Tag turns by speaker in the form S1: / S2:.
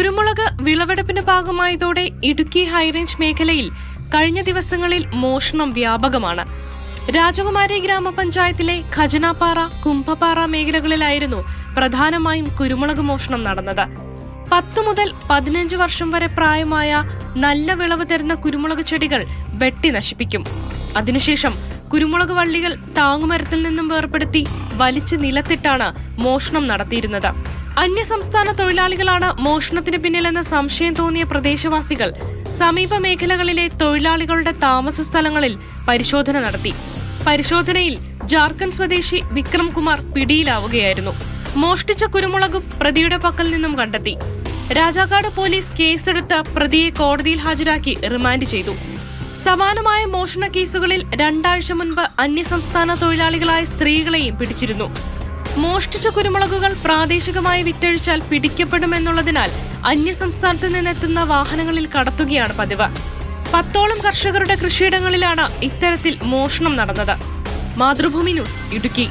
S1: കുരുമുളക് വിളവെടുപ്പിന്റെ ഭാഗമായതോടെ ഇടുക്കി ഹൈറേഞ്ച് മേഖലയിൽ കഴിഞ്ഞ ദിവസങ്ങളിൽ മോഷണം വ്യാപകമാണ്. രാജകുമാരി ഗ്രാമപഞ്ചായത്തിലെ ഖജനാപ്പാറ, കുംഭപ്പാറ മേഖലകളിലായിരുന്നു പ്രധാനമായും കുരുമുളക് മോഷണം നടന്നത്. 10 മുതൽ 15 വർഷം വരെ പ്രായമായ നല്ല വിളവ് തരുന്ന കുരുമുളക് ചെടികൾ വെട്ടി നശിപ്പിക്കും. അതിനുശേഷം കുരുമുളക് വള്ളികൾ താങ്ങുമരത്തിൽ നിന്നും വേർപെടുത്തി വലിച്ച് നിലത്തിട്ടാണ് മോഷണം നടത്തിയിരുന്നത്. അന്യസംസ്ഥാന തൊഴിലാളികളാണ് മോഷണത്തിന് പിന്നിലെന്ന് സംശയം തോന്നിയ പ്രദേശവാസികൾ സമീപ മേഖലകളിലെ തൊഴിലാളികളുടെ താമസ സ്ഥലങ്ങളിൽ പരിശോധന നടത്തി. പരിശോധനയിൽ ജാർഖണ്ഡ് സ്വദേശി വിക്രം കുമാർ പിടിയിലാവുകയായിരുന്നു. മോഷ്ടിച്ച കുരുമുളകും പ്രതിയുടെ പക്കൽ നിന്നും കണ്ടെത്തി. രാജാക്കാട് പോലീസ് കേസെടുത്ത് പ്രതിയെ കോടതിയിൽ ഹാജരാക്കി റിമാൻഡ് ചെയ്തു. സമാനമായ മോഷണ കേസുകളിൽ 2 ആഴ്ച മുൻപ് അന്യസംസ്ഥാന തൊഴിലാളികളായ സ്ത്രീകളെയും പിടിച്ചിരുന്നു. മോഷ്ടിച്ച കുരുമുളകുകൾ പ്രാദേശികമായി വിറ്റഴിച്ചാൽ പിടിക്കപ്പെടുമെന്നുള്ളതിനാൽ അന്യസംസ്ഥാനത്ത് നിന്നെത്തുന്ന വാഹനങ്ങളിൽ കടത്തുകയാണ് പതിവ്. 10ഓളം കർഷകരുടെ കൃഷിയിടങ്ങളിലാണ് ഇത്തരത്തിൽ മോഷണം നടന്നത്. മാതൃഭൂമി ന്യൂസ്, ഇടുക്കി.